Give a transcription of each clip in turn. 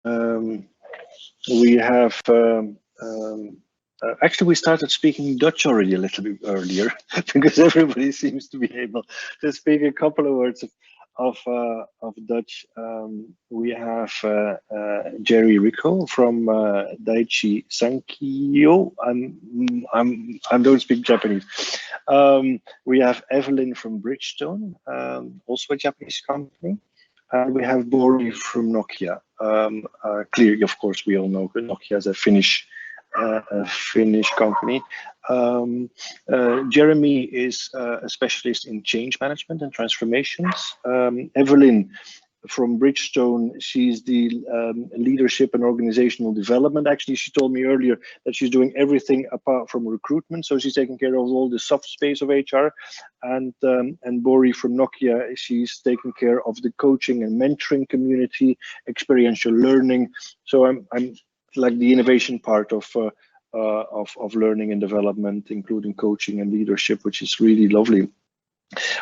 We have actually, we started speaking Dutch already a little bit earlier because everybody seems to be able to speak a couple of words of Dutch. We have Jerry Rico from Daiichi Sankyo. I don't speak Japanese. We have Evelyn from Bridgestone, also a Japanese company. And we have Bori from Nokia. Clearly, of course, we all know Nokia is a Finnish company. Jeremy is a specialist in change management and transformations. Evelyn from Bridgestone, she's the leadership and organizational development. Actually, she told me earlier that she's doing everything apart from recruitment. So she's taking care of all the soft space of HR. And Bori from Nokia, she's taking care of the coaching and mentoring community, experiential learning. So I'm like the innovation part of learning and development, including coaching and leadership, which is really lovely.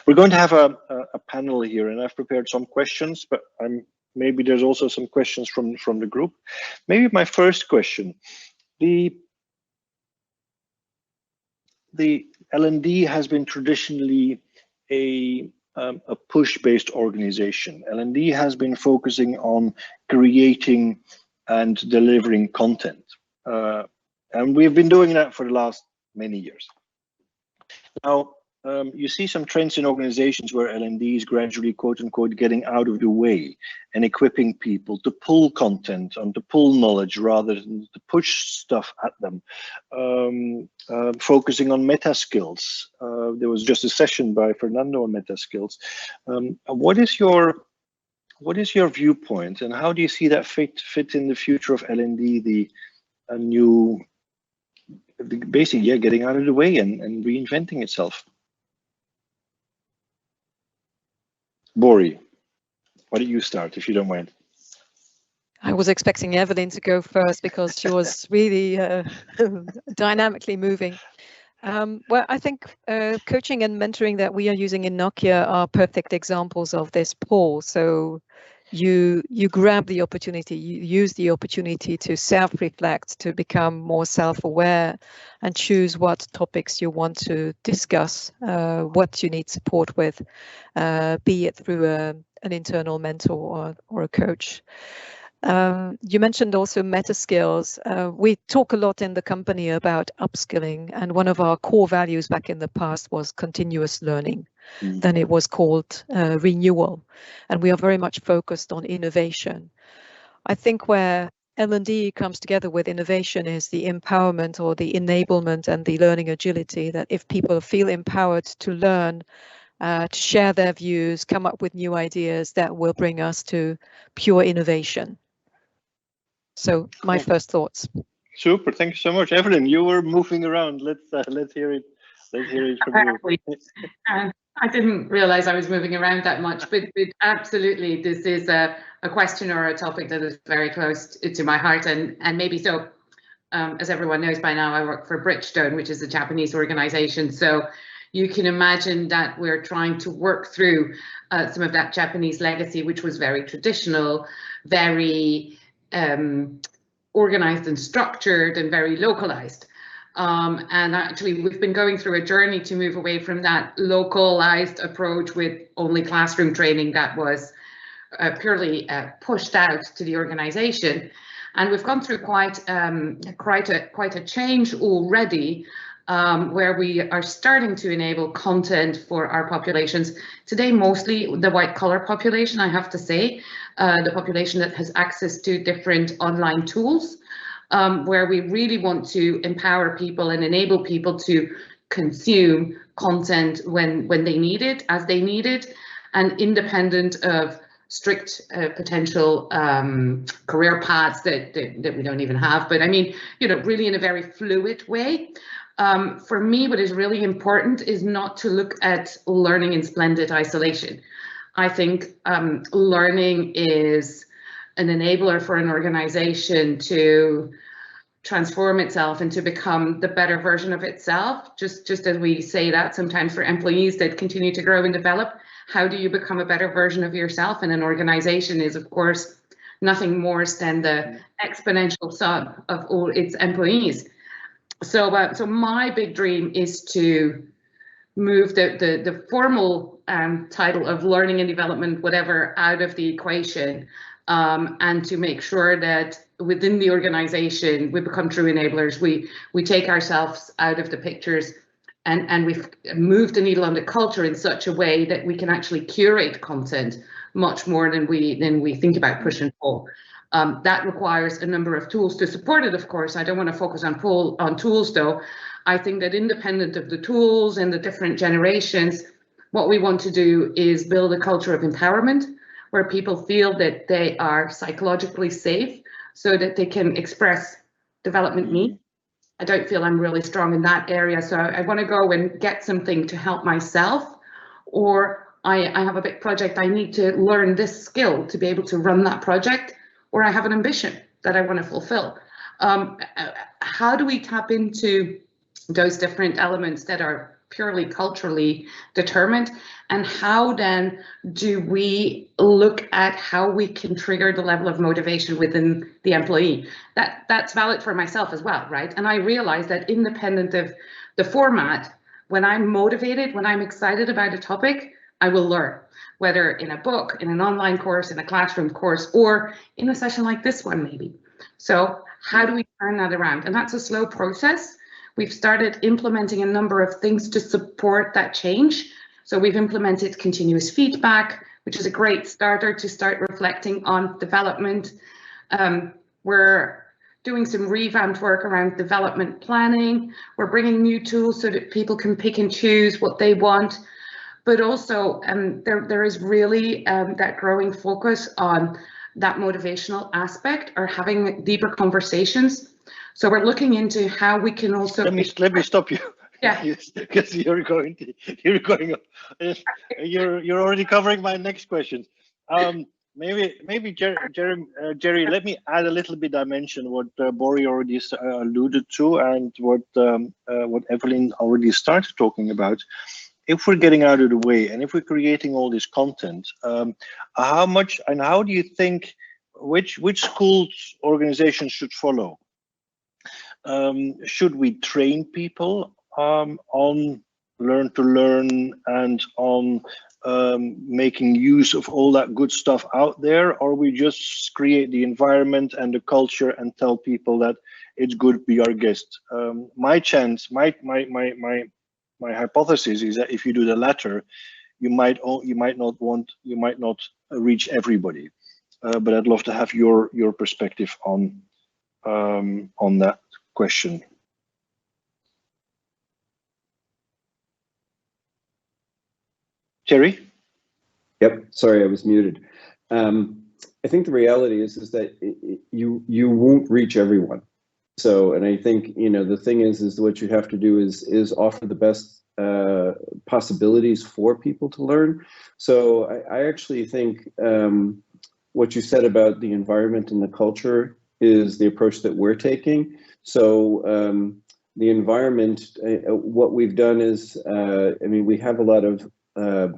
We're going to have a panel here, and I've prepared some questions, but maybe there's also some questions from the group. Maybe my first question: the L&D has been traditionally a push-based organization. L&D has been focusing on creating and delivering content, and we've been doing that for the last many years. Now, you see some trends in organizations where L&D is gradually, quote unquote, getting out of the way and equipping people to pull content and to pull knowledge rather than to push stuff at them. Focusing on meta skills. There was just a session by Fernando on meta skills. What is your viewpoint, and how do you see that fit in the future of L&D, basically, getting out of the way and reinventing itself? Bori, why don't you start, if you don't mind? I was expecting Evelyn to go first because she was really dynamically moving. Well, I think coaching and mentoring that we are using in Nokia are perfect examples of this pull. So you grab the opportunity, you use the opportunity to self-reflect, to become more self-aware and choose what topics you want to discuss, what you need support with, be it through an internal mentor or a coach. You mentioned also meta skills. We talk a lot in the company about upskilling, and one of our core values back in the past was continuous learning. Then it was called renewal, and we are very much focused on innovation. I think where L&D comes together with innovation is the empowerment or the enablement and the learning agility, that if people feel empowered to learn, to share their views, come up with new ideas, that will bring us to pure innovation. So my first thoughts. Super, thank you so much, Evelyn. You were moving around. Let's hear it. Let's hear it from you. I didn't realize I was moving around that much, but absolutely, this is a question or a topic that is very close to my heart, and maybe so. As everyone knows by now, I work for Bridgestone, which is a Japanese organization. So you can imagine that we're trying to work through some of that Japanese legacy, which was very traditional, very organized and structured and very localized. And actually, we've been going through a journey to move away from that localized approach with only classroom training that was purely pushed out to the organization. And we've gone through quite a change already, where we are starting to enable content for our populations. Today, mostly the white collar population, I have to say, the population that has access to different online tools, where we really want to empower people and enable people to consume content when they need it, as they need it, and independent of strict potential career paths that we don't even have. But I mean, you know, really in a very fluid way. For me, what is really important is not to look at learning in splendid isolation. I think learning is an enabler for an organization to transform itself and to become the better version of itself. Just as we say that sometimes for employees that continue to grow and develop, how do you become a better version of yourself? And an organization is, of course, nothing more than the exponential sum of all its employees. So my big dream is to move the formal title of learning and development, whatever, out of the equation, and to make sure that within the organization we become true enablers. We take ourselves out of the pictures, and we've moved the needle on the culture in such a way that we can actually curate content much more than we think about push and pull. That requires a number of tools to support it, of course. I don't want to focus on tools, though. I think that independent of the tools and the different generations, what we want to do is build a culture of empowerment where people feel that they are psychologically safe so that they can express development needs. I don't feel I'm really strong in that area, so I want to go and get something to help myself, or I have a big project, I need to learn this skill to be able to run that project, or I have an ambition that I want to fulfill. How do we tap into those different elements that are purely culturally determined, and how then do we look at how we can trigger the level of motivation within the employee? That's valid for myself as well, right? And I realize that independent of the format, when I'm motivated, when I'm excited about a topic, I will learn, whether in a book, in an online course, in a classroom course, or in a session like this one maybe. So how do we turn that around? And that's a slow process. We've started implementing a number of things to support that change. So we've implemented continuous feedback, which is a great starter to start reflecting on development. We're doing some revamped work around development planning. We're bringing new tools so that people can pick and choose what they want. But also there is really that growing focus on that motivational aspect, or having deeper conversations. So we're looking into how we can also. Let me stop you. Yeah. Because you're already covering my next question. Maybe Jerry, let me add a little bit dimension what Bori already alluded to, and what Evelyn already started talking about. If we're getting out of the way, and if we're creating all this content, how much and how do you think which schools organizations should follow? Should we train people on learn to learn and on making use of all that good stuff out there, or we just create the environment and the culture and tell people that it's good, be our guest? My hypothesis is that if you do the latter, you might not reach everybody. But I'd love to have your perspective on that question. Jerry? Yep, sorry, I was muted. I think the reality is that you won't reach everyone. So, and I think, the thing is what you have to do is offer the best possibilities for people to learn. So I actually think what you said about the environment and the culture is the approach that we're taking. So the environment, what we've done is, we have a lot of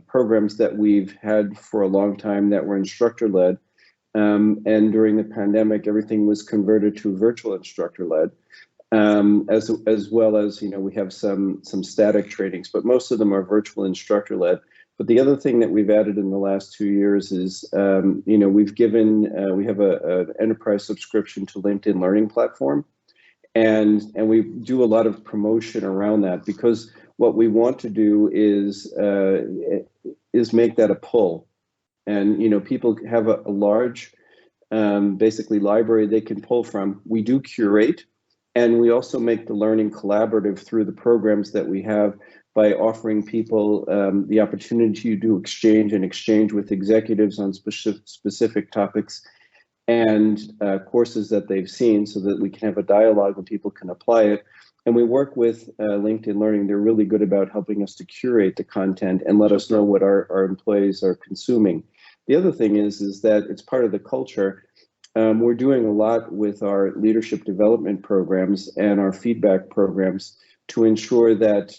programs that we've had for a long time that were instructor-led. And during the pandemic, everything was converted to virtual instructor-led, as well as, we have some static trainings, but most of them are virtual instructor-led. But the other thing that we've added in the last 2 years is, we have an enterprise subscription to LinkedIn Learning Platform, and we do a lot of promotion around that, because what we want to do is make that a pull. And, people have a large, basically library they can pull from. We do curate, and we also make the learning collaborative through the programs that we have by offering people the opportunity to exchange with executives on specific topics and courses that they've seen, so that we can have a dialogue and people can apply it. And we work with LinkedIn Learning. They're really good about helping us to curate the content and let us know what our employees are consuming. The other thing is that it's part of the culture. We're doing a lot with our leadership development programs and our feedback programs to ensure that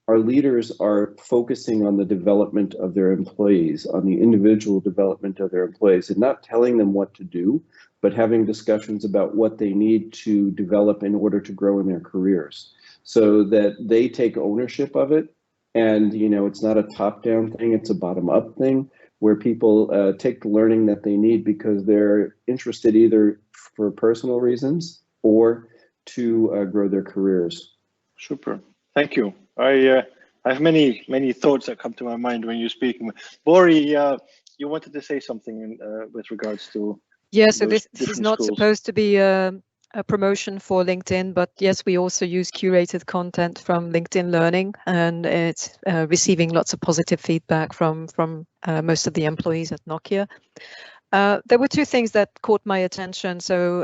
our leaders are focusing on the development of their employees, on the individual development of their employees, and not telling them what to do, but having discussions about what they need to develop in order to grow in their careers, so that they take ownership of it. And, you know, it's not a top-down thing, it's a bottom-up thing, where people take the learning that they need because they're interested either for personal reasons or to grow their careers. Super, thank you. I have many thoughts that come to my mind when you're speaking. Bori, you wanted to say something with regards to so this is not schools. supposed to be a promotion for LinkedIn, but yes, we also use curated content from LinkedIn Learning, and it's receiving lots of positive feedback from most of the employees at Nokia. There were two things that caught my attention. So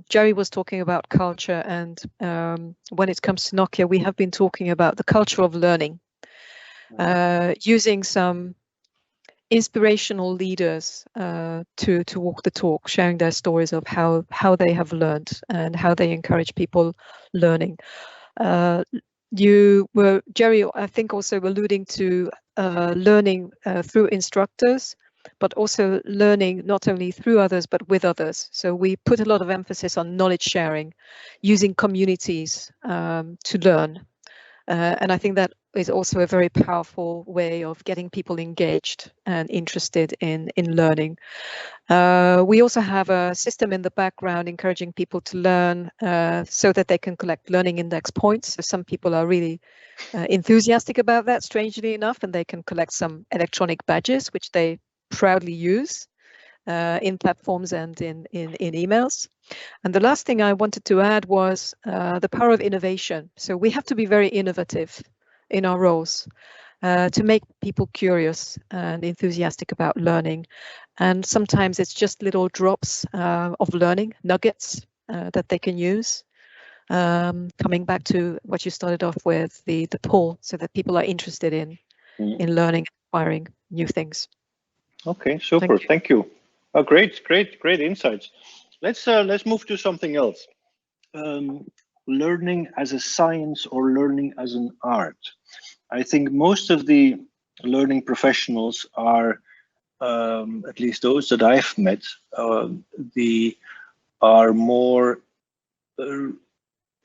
Jerry was talking about culture, and when it comes to Nokia, we have been talking about the culture of learning, using some inspirational leaders to walk the talk, sharing their stories of how they have learned and how they encourage people learning. You were, Jerry, I think, also alluding to learning through instructors, but also learning not only through others, but with others. So we put a lot of emphasis on knowledge sharing, using communities to learn. And I think that is also a very powerful way of getting people engaged and interested in learning. We also have a system in the background encouraging people to learn so that they can collect learning index points. So some people are really enthusiastic about that, strangely enough, and they can collect some electronic badges, which they proudly use in platforms and in emails. And the last thing I wanted to add was the power of innovation. So we have to be very innovative in our roles to make people curious and enthusiastic about learning. And sometimes it's just little drops of learning, nuggets that they can use. Coming back to what you started off with, the pull, so that people are interested in learning, acquiring new things. Okay, super. Thank you. Oh, great insights. Let's move to something else. Learning as a science or learning as an art. I think most of the learning professionals are, at least those that I've met, are more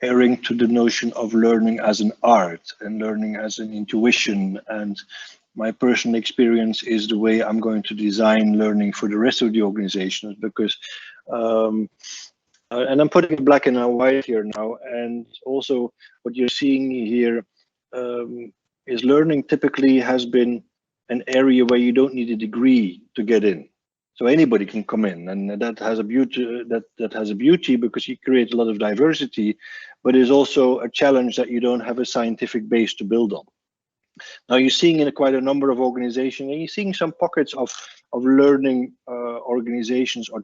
erring to the notion of learning as an art and learning as an intuition. And my personal experience is the way I'm going to design learning for the rest of the organizations, because and I'm putting it black and white here now, and also what you're seeing here is learning typically has been an area where you don't need a degree to get in. So anybody can come in, and that has a beauty. That has a beauty because you create a lot of diversity, but it's also a challenge that you don't have a scientific base to build on. Now you're seeing in quite a number of organizations, and you're seeing some pockets of learning organizations or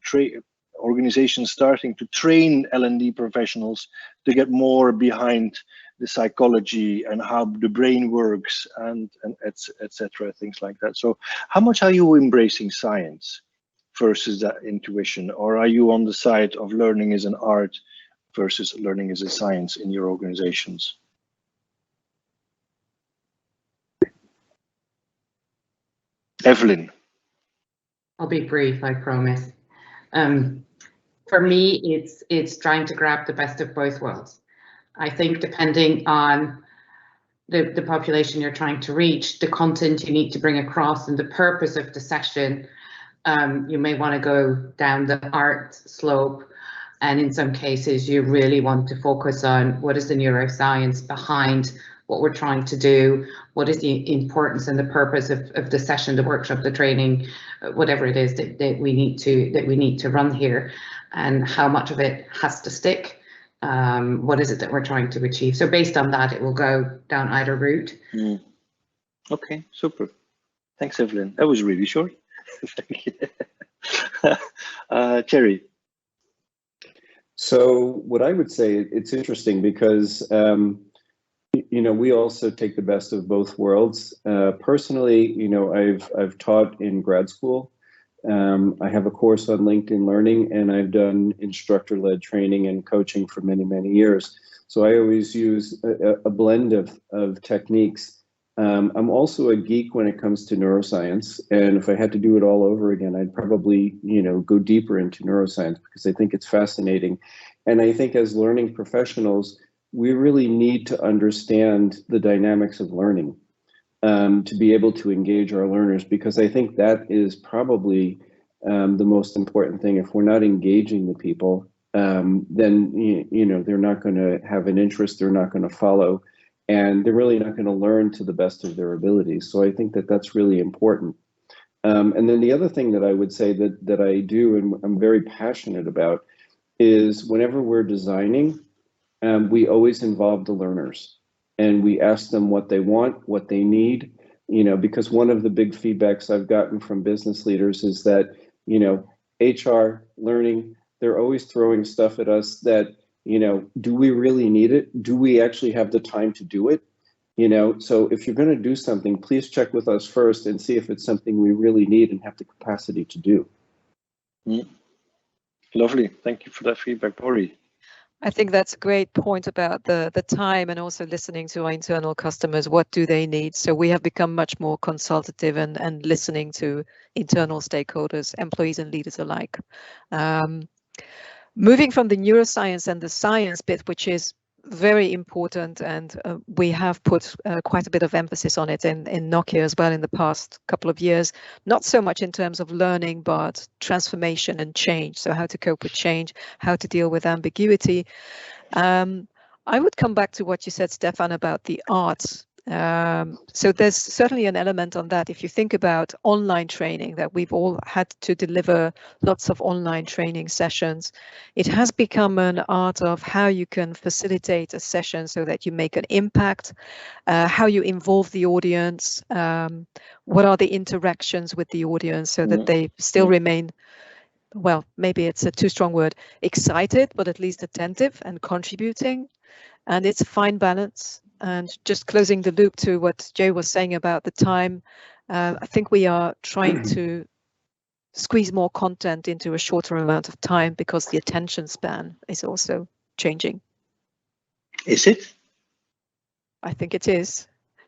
organizations starting to train L&D professionals to get more behind the psychology and how the brain works and etc. Things like that. So how much are you embracing science versus that intuition, or are you on the side of learning as an art versus learning as a science in your organizations? Evelyn. I'll be brief, I promise. For me, it's trying to grab the best of both worlds. I think depending on the population you're trying to reach, the content you need to bring across, and the purpose of the session, you may want to go down the art slope. And in some cases, you really want to focus on what is the neuroscience behind what we're trying to do, what is the importance and the purpose of the session, the workshop, the training, whatever it is that we need to run here, and how much of it has to stick. What is it that we're trying to achieve? So based on that, it will go down either route. Okay, super. Thanks, Evelyn. That was really short. Thank you. Terry. So what I would say, it's interesting because you know, we also take the best of both worlds. Personally, you know, I've taught in grad school. I have a course on LinkedIn Learning, and I've done instructor-led training and coaching for many, many years. So I always use a blend of techniques. I'm also a geek when it comes to neuroscience, and if I had to do it all over again, I'd probably, go deeper into neuroscience because I think it's fascinating. And I think as learning professionals, we really need to understand the dynamics of learning to be able to engage our learners, because I think that is probably the most important thing. If we're not engaging the people, then they're not going to have an interest, they're not going to follow, and they're really not going to learn to the best of their abilities. So I think that that's really important. And then the other thing that I would say that I do, and I'm very passionate about, is whenever we're designing, we always involve the learners, and we ask them what they want, what they need, because one of the big feedbacks I've gotten from business leaders is that, HR, learning, they're always throwing stuff at us that, do we really need it? Do we actually have the time to do it? So if you're going to do something, please check with us first and see if it's something we really need and have the capacity to do. Lovely. Thank you for that feedback, Bori. I think that's a great point about the time, and also listening to our internal customers. What do they need? So we have become much more consultative and listening to internal stakeholders, employees and leaders alike. Moving from the neuroscience and the science bit, which is very important, and we have put quite a bit of emphasis on it in Nokia as well in the past couple of years, not so much in terms of learning, but transformation and change. So how to cope with change, how to deal with ambiguity. I would come back to what you said, Stefan, about the arts. So there's certainly an element on that. If you think about online training, that we've all had to deliver lots of online training sessions, it has become an art of how you can facilitate a session so that you make an impact, how you involve the audience, what are the interactions with the audience so that they still remain, well, maybe it's a too strong word, excited, but at least attentive and contributing. And it's a fine balance. And just closing the loop to what Jay was saying about the time, I think we are trying to squeeze more content into a shorter amount of time because the attention span is also changing. Is it? I think it is.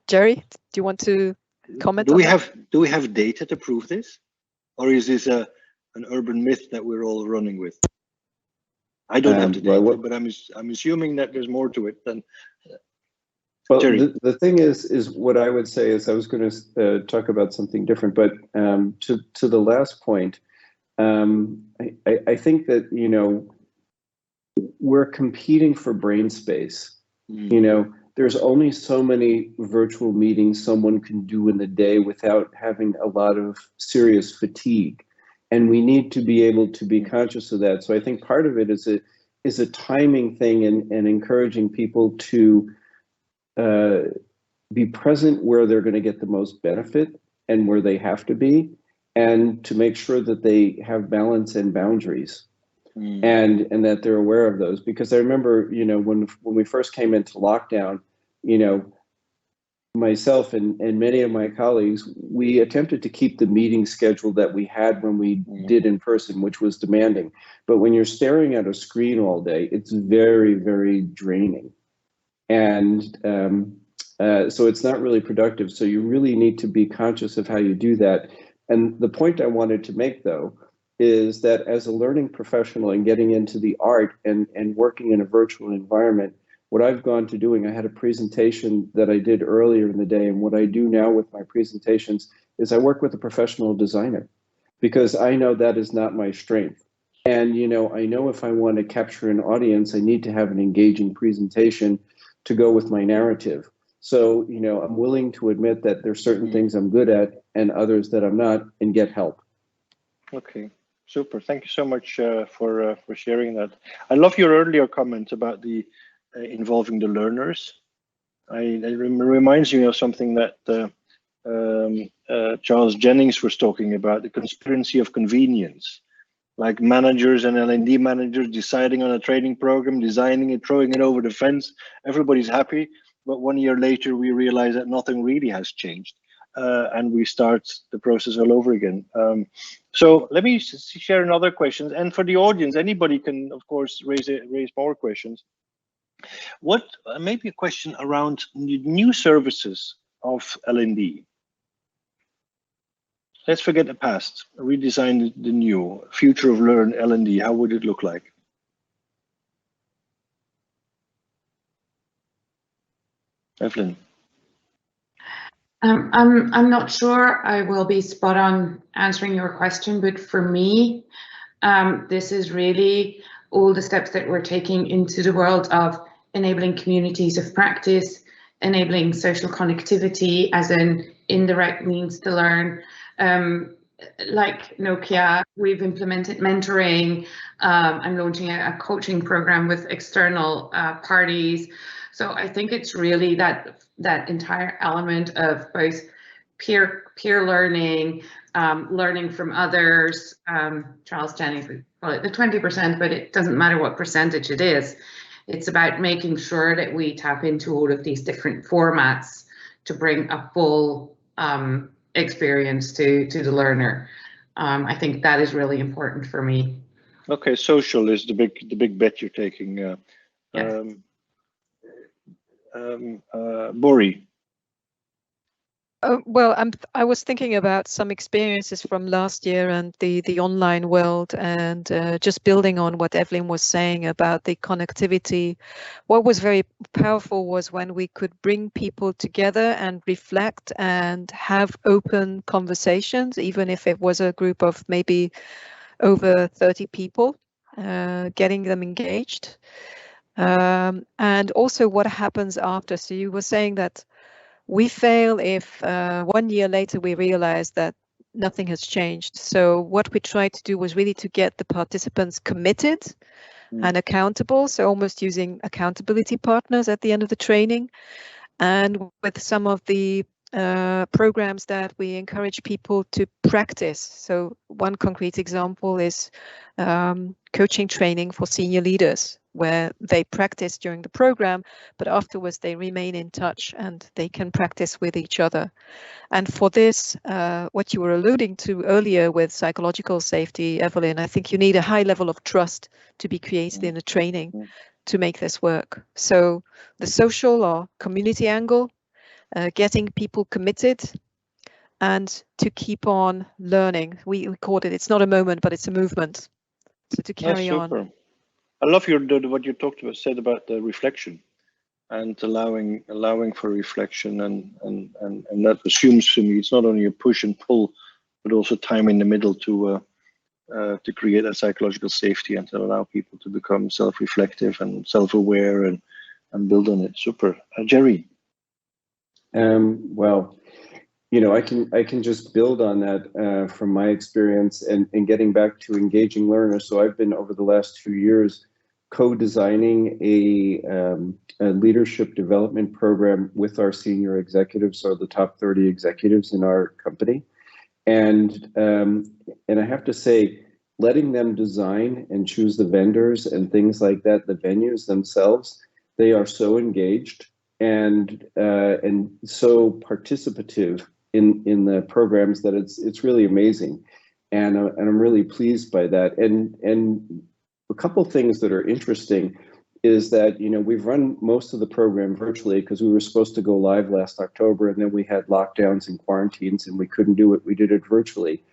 Jerry, do you want to comment on that? Do we have data to prove this? Or is this an urban myth that we're all running with? I don't have the data, but I'm assuming that there's more to it than... Well, the thing is what I would say is, I was going to talk about something different, but to the last point, I think that, we're competing for brain space. There's only so many virtual meetings someone can do in the day without having a lot of serious fatigue. And we need to be able to be conscious of that. So I think part of it is a timing thing, and encouraging people to be present where they're going to get the most benefit and where they have to be, and to make sure that they have balance and boundaries, and that they're aware of those. Because I remember, when we first came into lockdown, myself and many of my colleagues, we attempted to keep the meeting schedule that we had when we did in person, which was demanding. But when you're staring at a screen all day, it's very, very draining. And so it's not really productive. So you really need to be conscious of how you do that. And the point I wanted to make, though, is that as a learning professional and getting into the art and working in a virtual environment, what I've gone to doing, I had a presentation that I did earlier in the day, and what I do now with my presentations is I work with a professional designer, because I know that is not my strength. And, I know if I want to capture an audience, I need to have an engaging presentation to go with my narrative. So, I'm willing to admit that there's certain things I'm good at and others that I'm not, and get help. Okay, super. Thank you so much for sharing that. I love your earlier comment about the involving the learners. It reminds me of something that Charles Jennings was talking about, the conspiracy of convenience. Like managers and L&D managers deciding on a training program, designing it, throwing it over the fence. Everybody's happy, but 1 year later we realize that nothing really has changed, and we start the process all over again. So let me share another question, and for the audience, anybody can of course raise more questions. What maybe a question around new services of L&D. Let's forget the past, redesign the new, future of Learn L&D. How would it look like? Evelyn. I'm not sure I will be spot on answering your question, but for me, this is really all the steps that we're taking into the world of enabling communities of practice, enabling social connectivity as an indirect means to learn. Like Nokia, we've implemented mentoring. I'm launching a coaching program with external parties. So I think it's really that entire element of both peer learning, learning from others. Charles Jennings would call it the 20%, but it doesn't matter what percentage it is. It's about making sure that we tap into all of these different formats to bring a full experience to the learner. I think that is really important for me. Okay, social is the big bet you're taking. Yes. Bori. Well, I was thinking about some experiences from last year and the online world, and just building on what Evelyn was saying about the connectivity. What was very powerful was when we could bring people together and reflect and have open conversations, even if it was a group of maybe over 30 people, getting them engaged. And also what happens after. So you were saying that we fail if 1 year later we realize that nothing has changed. So what we tried to do was really to get the participants committed and accountable. So almost using accountability partners at the end of the training. And with some of the programs that we encourage people to practice. So one concrete example is coaching training for senior leaders, where they practice during the program, but afterwards they remain in touch and they can practice with each other. And for this, what you were alluding to earlier with psychological safety, Evelyn, I think you need a high level of trust to be created in the training to make this work. So the social or community angle, getting people committed and to keep on learning. We called it, it's not a moment, but it's a movement. So to carry on. I love what you said about the reflection and allowing for reflection, and that assumes for me it's not only a push and pull, but also time in the middle to create that psychological safety and to allow people to become self-reflective and self-aware and build on it. Super. Jerry. Well, you know, I can just build on that from my experience and getting back to engaging learners. So I've been over the last 2 years co-designing a leadership development program with our senior executives, or the top 30 executives in our company. And I have to say, letting them design and choose the vendors and things like that, the venues themselves, they are so engaged and so participative in the programs that it's really amazing, and I'm really pleased by that. And a couple things that are interesting is that, you know, we've run most of the program virtually because we were supposed to go live last October, and then we had lockdowns and quarantines and we couldn't do it. We did it virtually.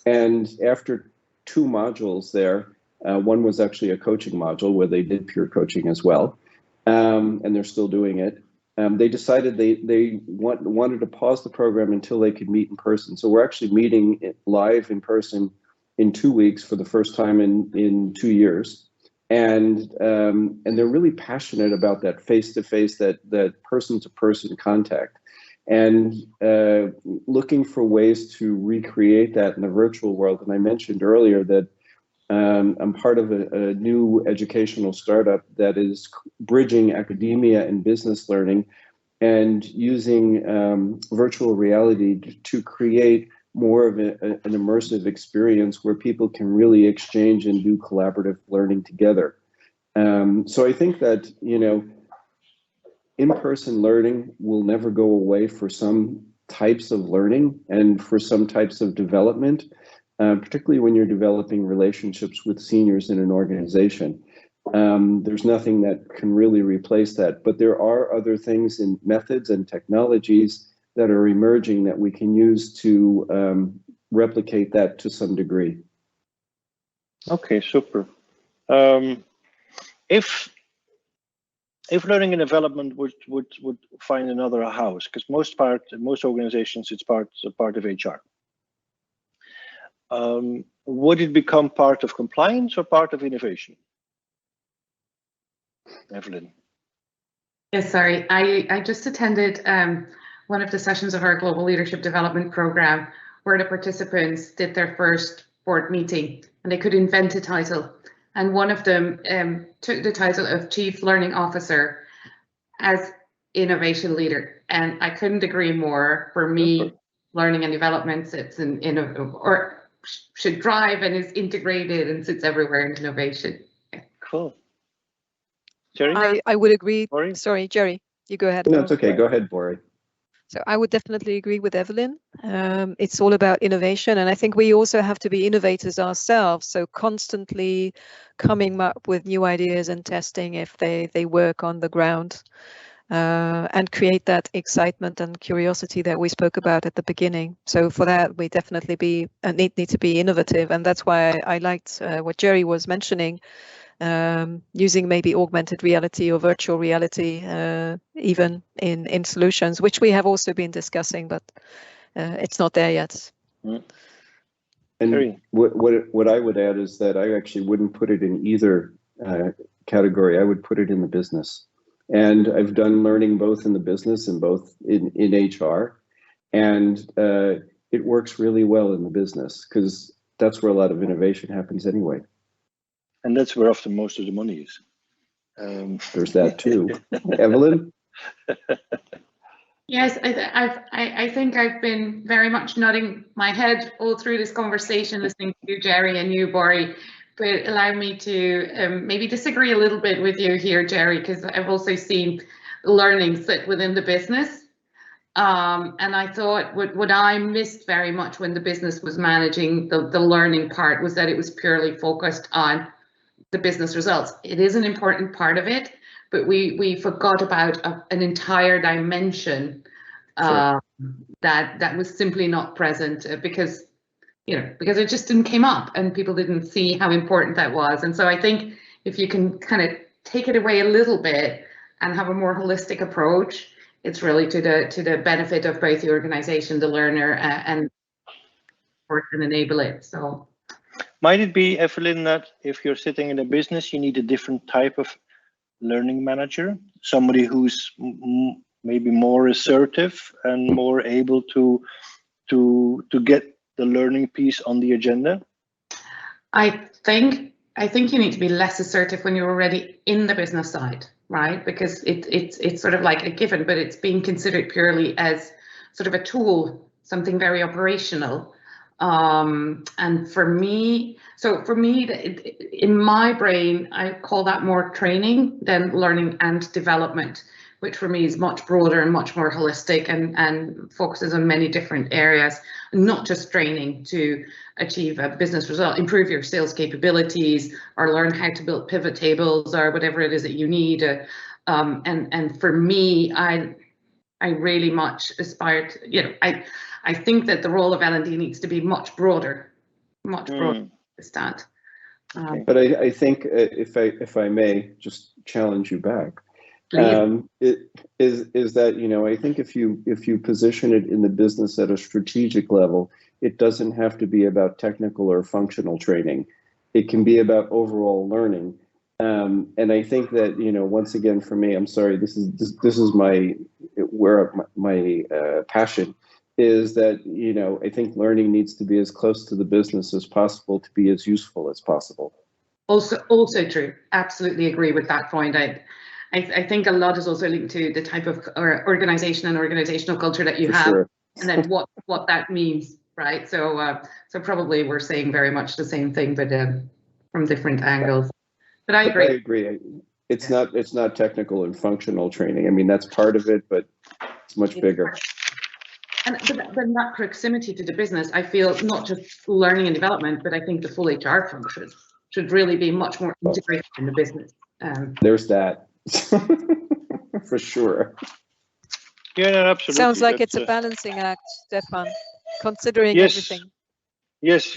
And after 2 modules there, one was actually a coaching module where they did peer coaching as well, and they're still doing it. They decided they wanted to pause the program until they could meet in person. So we're actually meeting live in person in 2 weeks for the first time in 2 years. And they're really passionate about that face-to-face, that person-to-person contact, and looking for ways to recreate that in the virtual world. And I mentioned earlier that I'm part of a new educational startup that is bridging academia and business learning and using virtual reality to create more of an immersive experience where people can really exchange and do collaborative learning together. So I think that, you know, in-person learning will never go away for some types of learning and for some types of development, particularly when you're developing relationships with seniors in an organization. There's nothing that can really replace that, but there are other things in methods and technologies that are emerging that we can use to replicate that to some degree. Okay, super. If learning and development would find another house, because most organizations it's part of HR. Would it become part of compliance or part of innovation? Evelyn. Yes, sorry. I just attended one of the sessions of our Global Leadership Development Program where the participants did their first board meeting and they could invent a title. And one of them took the title of Chief Learning Officer as Innovation Leader. And I couldn't agree more. For me, learning and development sits or should drive and is integrated and sits everywhere in innovation. Cool. Jerry? I would agree. Bori? Sorry, Jerry, you go ahead. No, it's okay. Go ahead, Bori. So I would definitely agree with Evelyn. It's all about innovation, and I think we also have to be innovators ourselves. So constantly coming up with new ideas and testing if they work on the ground, and create that excitement and curiosity that we spoke about at the beginning. So for that, we definitely need to be innovative, and that's why I liked what Jerry was mentioning. Using maybe augmented reality or virtual reality, even in solutions, which we have also been discussing, but it's not there yet. And what I would add is that I actually wouldn't put it in either category. I would put it in the business. And I've done learning both in the business and both in HR. And it works really well in the business because that's where a lot of innovation happens anyway. And that's where often most of the money is. There's that too. Evelyn? Yes, I think I've been very much nodding my head all through this conversation, listening to you, Jerry, and you, Bori. But allow me to maybe disagree a little bit with you here, Jerry, because I've also seen learning sit within the business. And I thought what I missed very much when the business was managing the learning part was that it was purely focused on the business results. It is an important part of it, but we forgot about an entire dimension Sure. that was simply not present because it just didn't came up and people didn't see how important that was. And so I think if you can kind of take it away a little bit and have a more holistic approach, it's really to the benefit of both the organization, the learner, and support and enable it. So. Might it be, Evelyn, that if you're sitting in a business, you need a different type of learning manager, somebody who's maybe more assertive and more able to get the learning piece on the agenda? I think you need to be less assertive when you're already in the business side, right? Because it's sort of like a given, but it's being considered purely as sort of a tool, something very operational. And for me, in my brain, I call that more training than learning and development, which for me is much broader and much more holistic and focuses on many different areas, not just training to achieve a business result, improve your sales capabilities, or learn how to build pivot tables or whatever it is that you need. And for me, I really much aspire to, I think that the role of L&D needs to be much broader than that. But I think if I may just challenge you back, it is that, I think if you position it in the business at a strategic level, it doesn't have to be about technical or functional training. It can be about overall learning. And I think that, once again, for me, I'm sorry, this is my passion is that, I think learning needs to be as close to the business as possible to be as useful as possible. Also true. Absolutely agree with that point. I think a lot is also linked to the type of organization and organizational culture that you have, sure. And then what that means, right? So probably we're saying very much the same thing, but from different angles. But I agree. I agree. It's not technical and functional training. I mean, that's part of it, but it's much bigger. And then that proximity to the business, I feel not just learning and development, but I think the full HR function. should really be much more integrated in the business. There's that. For sure. Yeah, no, absolutely. Sounds like it's a balancing act, Stefan, considering everything. Yes,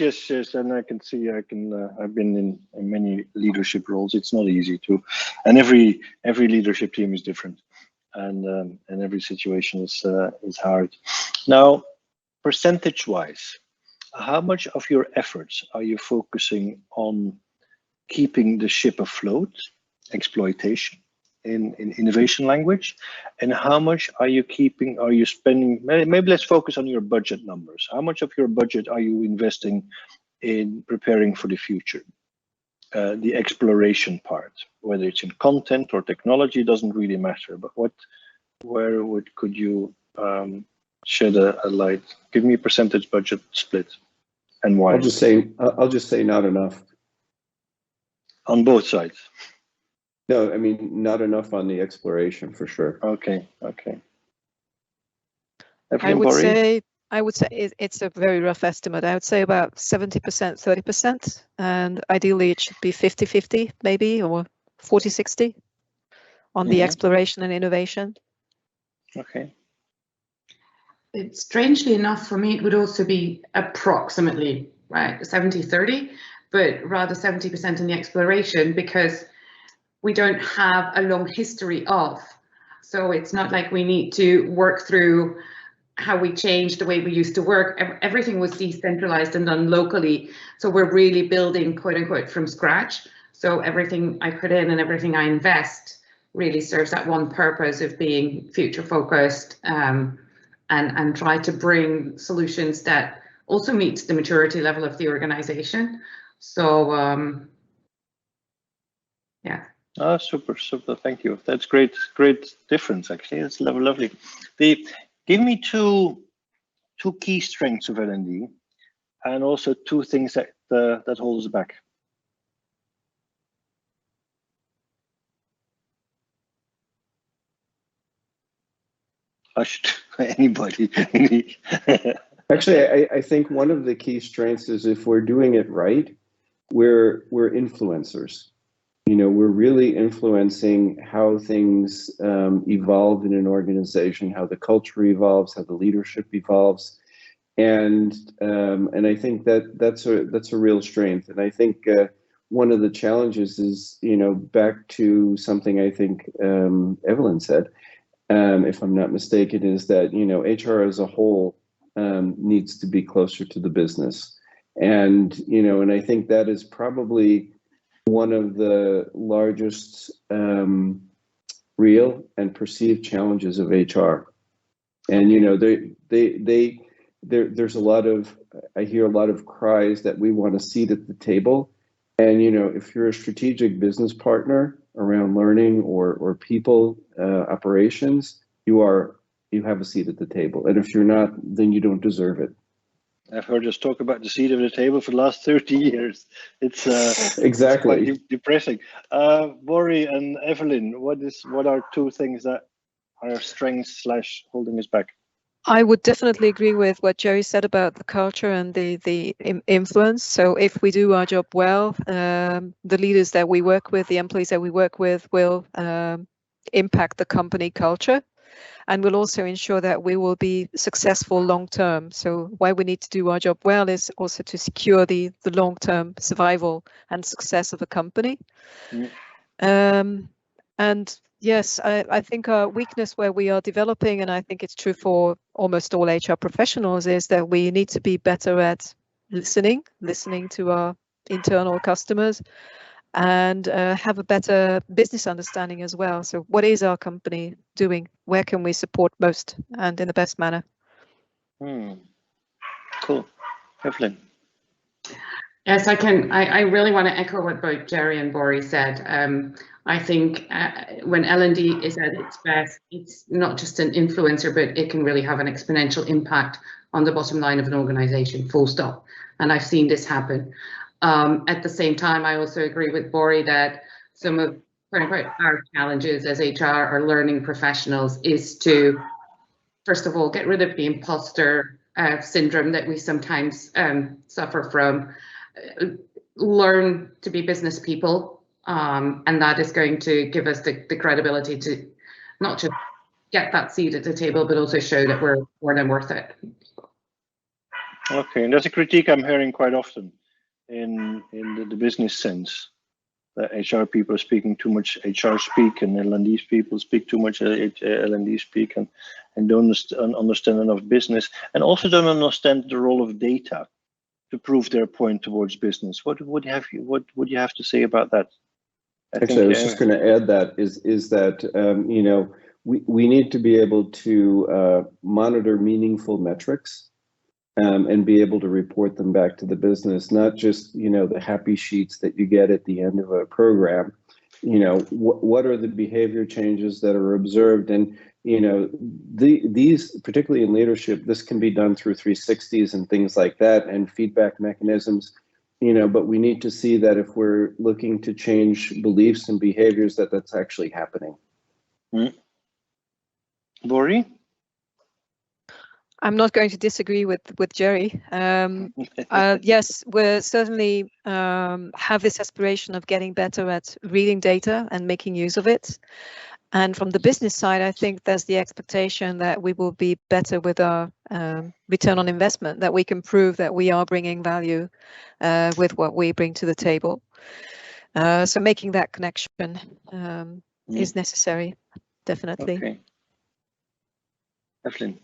and I can see. I've been in many leadership roles. It's not easy to, and every leadership team is different, and every situation is hard. Now, percentage-wise, how much of your efforts are you focusing on keeping the ship afloat, exploitation in innovation language, and how much are you spending? Maybe let's focus on your budget numbers. How much of your budget are you investing in preparing for the future? The exploration part, whether it's in content or technology, doesn't really matter. But could you shed a light? Give me a percentage budget split, and why? I'll just say not enough. On both sides. No, I mean, not enough on the exploration for sure. Okay. I would say it's a very rough estimate. I would say about 70%, 30%, and ideally it should be 50-50 maybe, or 40-60 on the exploration and innovation. Okay. Strangely enough, for me, it would also be approximately, right, 70-30, but rather 70% in the exploration, because we don't have a long history of. So it's not like we need to work through how we changed the way we used to work. Everything was decentralized and done locally. So we're really building, quote unquote, from scratch. So everything I put in and everything I invest really serves that one purpose of being future focused, and try to bring solutions that also meets the maturity level of the organization. So yeah. Oh, super. Thank you. That's great difference, actually. It's lovely. Give me two key strengths of L&D, and also two things that hold us back. Anybody. Actually, I think one of the key strengths is, if we're doing it right, we're influencers. You know, we're really influencing how things evolve in an organization, how the culture evolves, how the leadership evolves, and I think that's a real strength. And I think one of the challenges is, you know, back to something I think Evelyn said, if I'm not mistaken, is that, you know, HR as a whole needs to be closer to the business, and you know, and I think that is probably one of the largest real and perceived challenges of HR. And you know, there's a lot of, I hear a lot of cries that we want a seat at the table. And you know, if you're a strategic business partner around learning or people operations, you have a seat at the table. And if you're not, then you don't deserve it. I've heard us talk about the seat of the table for the last 30 years. It's exactly it's quite depressing. Bori and Evelyn, what are two things that are strengths / holding us back? I would definitely agree with what Jerry said about the culture and the influence. So if we do our job well, the leaders that we work with, the employees that we work with, will impact the company culture, and will also ensure that we will be successful long term. So why we need to do our job well is also to secure the long term survival and success of a company. And yes, I think our weakness where we are developing, and I think it's true for almost all HR professionals, is that we need to be better at listening to our internal customers, and have a better business understanding as well. So what is our company doing? Where can we support most and in the best manner? Cool. Evelyn. Yes, I can. I really want to echo what both Jerry and Bori said. I think when L&D is at its best, it's not just an influencer, but it can really have an exponential impact on the bottom line of an organization, full stop. And I've seen this happen. At the same time, I also agree with Bori that some of our challenges as HR or learning professionals is to, first of all, get rid of the imposter syndrome that we sometimes suffer from. learn to be business people, and that is going to give us the credibility to not just get that seat at the table, but also show that we're more than worth it. Okay, and that's a critique I'm hearing quite often in the business sense, that HR people are speaking too much HR speak, and L&D people speak too much L&D speak, and don't understand enough business, and also don't understand the role of data to prove their point towards business. What would you have to say about that? I was just going to add that is that you know, we need to be able to monitor meaningful metrics and be able to report them back to the business, not just, you know, the happy sheets that you get at the end of a program. You know, what are the behavior changes that are observed? And, you know, these, particularly in leadership, this can be done through 360s and things like that, and feedback mechanisms, you know, but we need to see that if we're looking to change beliefs and behaviors, that's actually happening. Lori? I'm not going to disagree with Jerry. Yes, we certainly have this aspiration of getting better at reading data and making use of it. And from the business side, I think there's the expectation that we will be better with our return on investment, that we can prove that we are bringing value with what we bring to the table. So making that connection is necessary, definitely. Okay. Evelyn.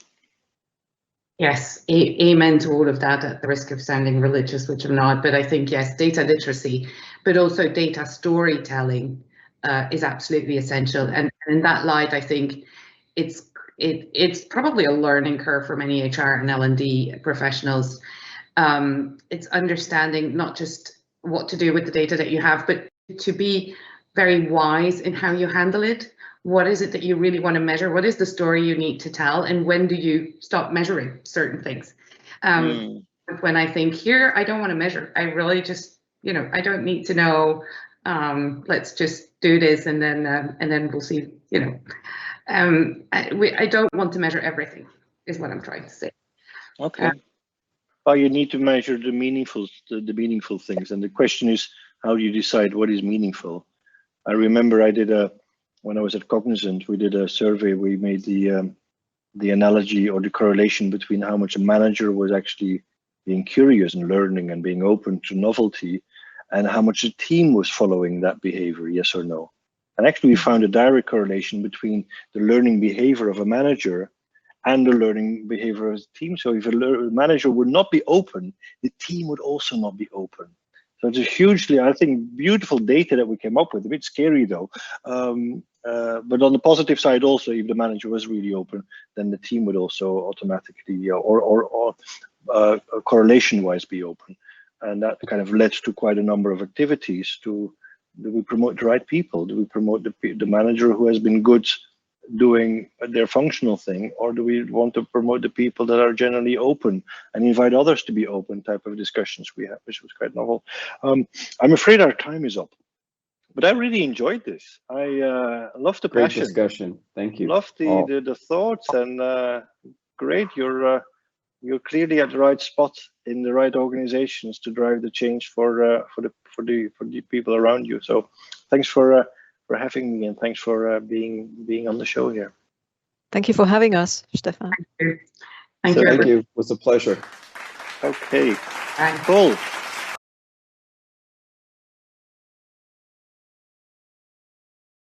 Yes, amen to all of that, at the risk of sounding religious, which I'm not. But I think, yes, data literacy, but also data storytelling is absolutely essential. And in that light, I think it's probably a learning curve for many HR and L&D professionals. It's understanding not just what to do with the data that you have, but to be very wise in how you handle it. What is it that you really want to measure? What is the story you need to tell? And when do you stop measuring certain things? When I think here, I don't want to measure. I really just, you know, I don't need to know. Let's just do this, and then we'll see. You know, I don't want to measure everything, is what I'm trying to say. Okay. Well, you need to measure the meaningful things, and the question is, how do you decide what is meaningful? I remember I did when I was at Cognizant, we did a survey. We made the analogy or the correlation between how much a manager was actually being curious and learning and being open to novelty, and how much the team was following that behavior, yes or no. And actually, we found a direct correlation between the learning behavior of a manager and the learning behavior of the team. So if a manager would not be open, the team would also not be open. So it's a hugely, I think, beautiful data that we came up with. A bit scary though, but on the positive side also, if the manager was really open, then the team would also automatically or correlation-wise be open, and that kind of led to quite a number of activities. Do we promote the right people? Do we promote the manager who has been good doing their functional thing, or do we want to promote the people that are generally open and invite others to be open? Type of discussions we have, which was quite novel. I'm afraid our time is up, but I really enjoyed this. I love the Great passion. discussion. Thank you. Love the thoughts, and great. You're clearly at the right spot in the right organizations to drive the change for the people around you. So thanks for having me, and thanks for being on the show here. Thank you for having us, Stefan. Thank you. Thank you. It was a pleasure. Okay. Bye. Cool.